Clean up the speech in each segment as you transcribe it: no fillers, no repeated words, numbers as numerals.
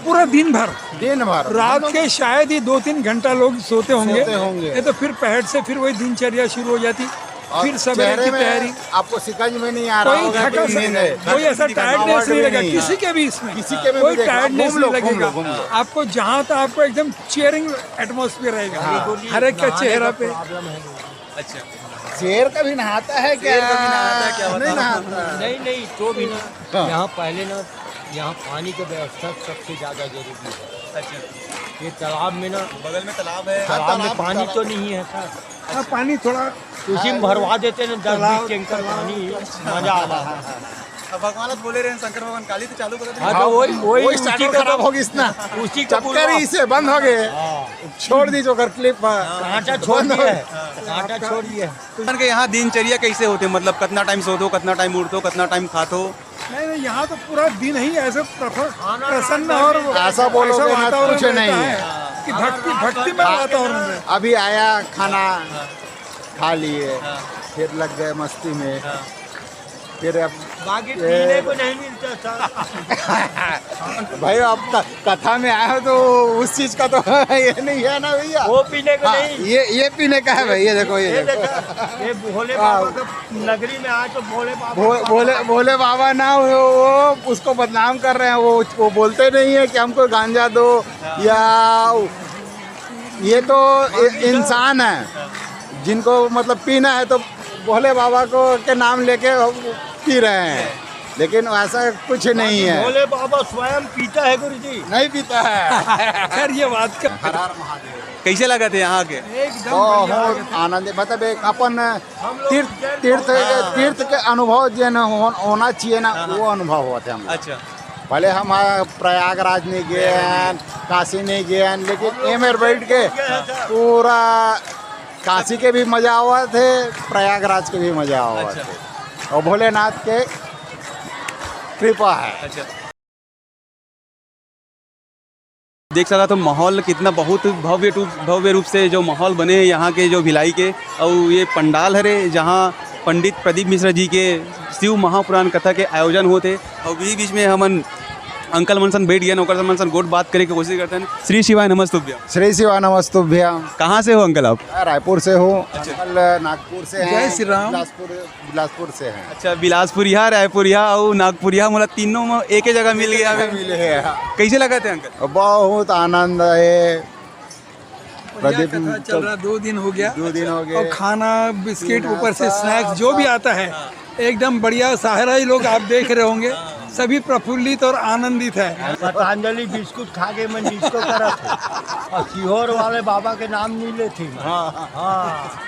पूरा दिन भर रात मतलब के शायद ही 2-3 घंटा लोग सोते होंगे। होंगे। ये तो फिर पहर से फिर वही दिनचर्या शुरू हो जाती, और फिर सवेरे चेहरे की में तैयारी। आपको शिकंज में नहीं आ रहा कोई होगा थका कि नींद है। कोई ऐसा टायर्डनेस नहीं लगेगा किसी के भी इसमें, किसी के में भी कोई देखो, टायर्डनेस घूम लो, नहीं घूम लो, लगेगा। घूम लो। आपको जहाँ तक आपको एकदम चेयरिंग एटमॉस्फेयर रहेगा हर एक का चेहरा पे। अच्छा, शेर कभी नहाता है क्या? शेर कभी नहाता है क्या? नहीं नहाता। नहीं तो भी ना हाँ। यहाँ पहले ना यहाँ पानी की व्यवस्था सबसे ज़्यादा जरूरी है। अच्छा, ये तालाब में ना बगल में तालाब है। तालाब में पानी तो नहीं है सर, हाँ, पानी थोड़ा उसी में भरवा देते ना 10-20 टैंकर पानी, मजा आता है। अब भगवान बोले रहे हैं, शंकर भगवान काली तो चालू कर हाँ तो वही वही उसी स्टार्टर का खराब होगी इसना। उसी का चक्कर ही इसे बंद हो गए। छोड़ दीजिए कर क्लिप कांटा छोड़ दिया है, कांटा छोड़ दिया है। भगवान के यहाँ दिनचर्या कैसे होते हैं? मतलब कितना टाइम सोते, कितना टाइम उठते, कितना टाइम खाते? नहीं, यहाँ तो पूरा दिन ही ऐसे प्रसन्न और ऐसा बोलोगे ना, वातावरण कुछ नहीं रहता है। कि भक्ति में वातावरण है। अभी आया खाना खा लिए, फिर लग गए मस्ती में, फिर अब बाकी पीने को नहीं मिलता सर। भाई अब कथा में आए हो तो उस चीज का तो ये नहीं है ना भैया। वो पीने को हाँ, नहीं, ये पीने का है भाई। ये देखो ये देखो ये भोले बाबा का नगरी में आए तो भोले बाबा भोले बाबा ना वो उसको बदनाम कर रहे हैं। वो बोलते नहीं है कि हमको गांजा दो, या ये तो इंसान है जिनको मतलब पीना है तो भोले बाबा को के नाम लेके पी रहे हैं, लेकिन ऐसा कुछ नहीं है। भोले बाबा स्वयं पीता है गुरु जी। नहीं पीता है। खैर ये बात का हर हर महादेव। कैसे लगा थे यहाँ के? एकदम बढ़िया बहुत आनंद, मतलब एक अपन तीर्थ के अनुभव जो ना होना चाहिए ना, वो अनुभव हुआ थे हम। अच्छा, पहले हम प्रयागराज नहीं गए हैं, काशी नहीं गए हैं, लेकिन एमेर बैठ के पूरा काशी के भी मजा हुआ थे, प्रयागराज के भी मजा हुआ अच्छा। थे। और भोलेनाथ के कृपा है। अच्छा, देख सका तो माहौल कितना बहुत भव्य रूप से जो माहौल बने हैं यहाँ के जो भिलाई के। और ये पंडाल है रे, जहाँ पंडित प्रदीप मिश्रा जी के शिव महापुराण कथा के आयोजन होते। और बीच में हमन अंकल मनसन बैठ गए, ओकर मनसन गोट बात करे की कोशिश करते हैं। श्री शिवाय नमस्तुभ्यम। श्री शिवा नमस्तुभ्यम। कहाँ से हो अंकल आप? रायपुर से हूँ। अंकल नागपुर से हैं। जय श्री राम। बिलासपुर से हैं। अच्छा, बिलासपुरिया, रायपुरिया और नागपुरिया, मतलब तीनों में एक ही जगह मिल गया हमें। मिले हैं। कैसे लगा थे अंकल? बहुत आनंद है। प्रदीप कथा चल रहा 2 दिन हो गया 2 दिन हो और गए। खाना बिस्किट ऊपर से स्नैक्स जो भी आता है एकदम बढ़िया। साहरा ही लोग आप देख रहे होंगे, सभी प्रफुल्लित और आनंदित है। पतंजलि बिस्कुट खा के मैं इसको करा था और सीहोर वाले बाबा के नाम नहीं लेते। हाँ,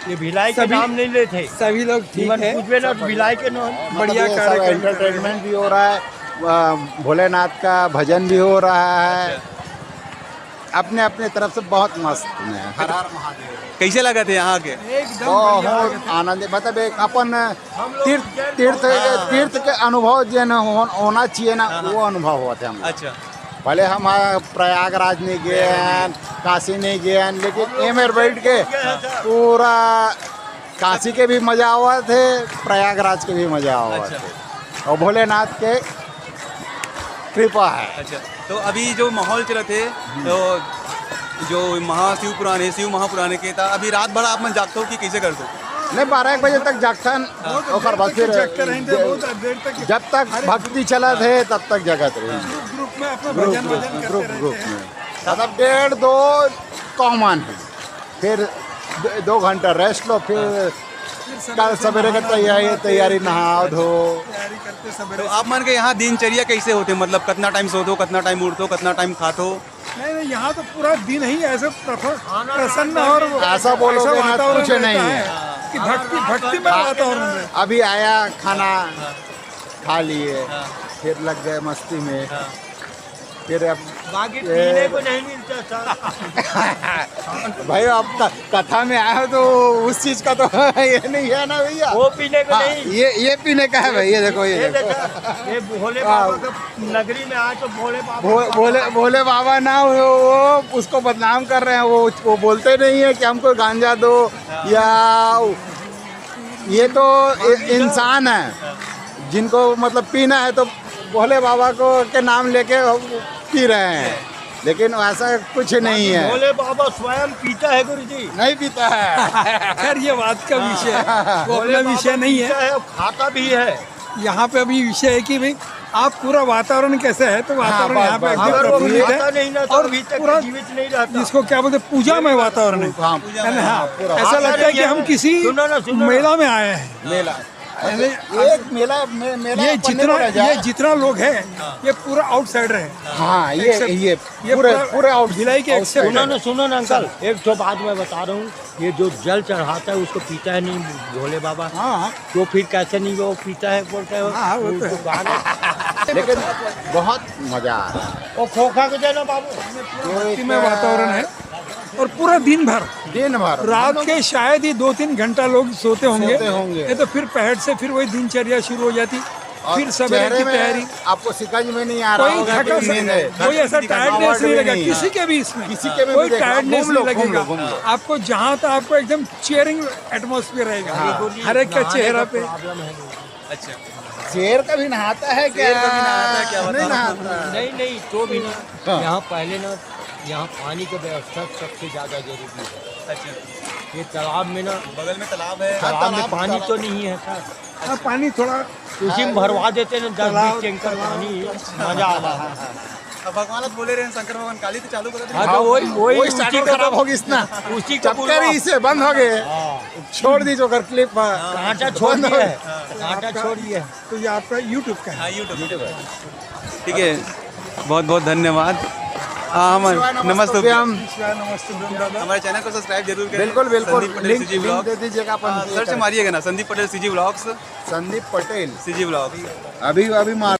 ये भिलाई के नाम नहीं लेते। सभी लोग ठीक है, कुछ भी ना भिलाई के नाम। बढ़िया मतलब ये सब कार्यक्रम एंटरटेनमेंट भी हो रहा है, भोलेनाथ का भजन भी हो रहा है। अपने अपने तरफ से बहुत मस्त है। हर हर महादेव। कैसे लगा थे यहाँ के? एकदम बहुत आनंद, मतलब एक अपन तीर्थ के अनुभव जो ना होना चाहिए ना, वो अनुभव हुआ थे हम। अच्छा, पहले हम प्रयागराज नहीं गए हैं, काशी नहीं गए हैं, लेकिन एमेर बैठ के पूरा काशी के भी मजा हुआ थे, प्रयागराज के भी मजा हुआ अच्छा। थे। और भोलेनाथ के कृपा है। अच्छा, तो अभी जो माहौल चला थे, तो जो महाशिव पुराण है, शिव महापुराण के था, अभी रात भर आप मन जागते हो कि कैसे करते हो? नहीं, 12-1 बजे तक जागथन। और बाद फिर जगते रहेंगे बहुत देर तक। जब तक भक्ति चला थे तब तक जगत रही। ग्रुप में अपना भजन वजन करते ग्रुप रहते हैं। में मतलब 1.5-2 कॉमन है, फिर 2 घंटा रेस्ट लो, फिर कल सवेरे का तैयारी नहा धो। तैयारी करते तो सवेरे। आप मन के यहाँ दिनचर्या कैसे होते? मतलब कितना टाइम सोते, कितना टाइम उठते, कितना टाइम खाते? नहीं, यहाँ तो पूरा दिन ही ऐसे प्रसन्न और ऐसा बोलोगे ना, वातावरण कुछ रहता नहीं है है। कि भक्ति में वातावरण है। अभी आया खाना खा लिए, फिर लग गए मस्ती में, फिर अब बाकी पीने को नहीं मिलता सर। भाई अब कथा में आए हो तो उस चीज का तो ये नहीं है ना भैया। वो पीने को हाँ, नहीं, ये पीने का है भाई। ये देखो ये देखो ये भोले बाबा का नगरी में आए तो भोले बाबा भोले बाबा ना वो उसको बदनाम कर रहे हैं। वो बोलते नहीं है कि हमको गांजा दो, या ये तो इंसान है जिनको मतलब पीना है तो भोले बाबा को के नाम लेके पी रहे हैं, लेकिन ऐसा कुछ नहीं है, भोले बाबा स्वयं पीता है गुरु जी। नहीं पीता है। खैर ये बात का विषय है, वो अपना विषय नहीं है। पीता है, खाता भी है। यहाँ पे अभी विषय है कि भाई आप पूरा वातावरण कैसे है, तो वातावरण हाँ, यहाँ पे बस, एकदम अगर वो प्रफुल्लित खाता है नहीं ना तो और अभी तक पूरा जीवित नहीं रहता। जिसको क्या बोलते हैं, पूजामय वातावरण है। हाँ, है ना? हाँ, पूरा। ऐसा लगता है कि हम किसी सुनो ना। मेला में आए हैं। मेला, यानी एक मेला मेला ये जितना लोग हैं ये पूरा आउटसाइडर है। हाँ, ये पूरे पूरे आउट भिलाई के एक्सेप्ट सुनो ना अंकल, एक तो बात मैं बता रहा हूँ, ये जो जल चढ़ाता है उसको पीता है नहीं भोले बाबा, हाँ, तो फिर कैसे नहीं वो पीता है, बोलता है हाँ, वो तो है। लेकिन बहुत मजा आ रहा है। वो खोखा के देना बाबू। भक्तिमय वातावरण है और पूरा दिन भर दिन भर रात के शायद ही 2-3 घंटा लोग सोते होंगे। सोते होंगे। ये तो फिर पहर से फिर वही दिनचर्या शुरू हो जाती, और फिर सवेरे चेहरे की में तैयारी। आपको शिकंज में नहीं आ रहा कोई होगा थका कि नींद है। कोई ऐसा टायर्डनेस नहीं लगेगा किसी के भी इसमें, किसी के में कोई भी देखो, टायर्डनेस घूम लो, नहीं घूम लो, लगेगा। घूम लो। आपको जहाँ तक आपको एकदम चेयरिंग एटमॉस्फेयर रहेगा हर एक का चेहरा पे। अच्छा, शेर कभी नहाता है क्या? नहीं नहाता। नहीं तो भी ना, हाँ। यहाँ पहले ना यहाँ पानी की व्यवस्था सबसे ज़्यादा जरूरी है। अच्छा, ये तालाब में ना, बगल में तालाब है। तालाब में तालाब- पानी तो नहीं है सर, हाँ, पानी थोड़ा उसी में भरवा देते ना 10-20 तालाब- टैंकर पानी, मजा आता है। अब भगवान तो बोले रहे शंकर भगवान काली तो चालू कर हाँ तो वही वही स्टार्टर खराब होगी इसना, उसी का चक्कर ही से बंद हो गए। छोड़ दीजिए अगर क्लिप कांटा छोड़ बंद हो दिया गए। है, कांटा छोड़ दिया है। तो ये आपका यूट्यूब का है। हाँ, यूट्यूब। ठीक है, बहुत बहुत धन्यवाद। हाँ, हम नमस्ते। नमस्ते दादा। हमारे चैनल को सब्सक्राइब जरूर करें। बिल्कुल बिल्कुल, Sandeep Patel link CG link blog दे दीजिएगा अपन। सर्च मारिएगा ना, Sandeep Patel CG blogs, Sandeep Patel CG blogs. अभी मार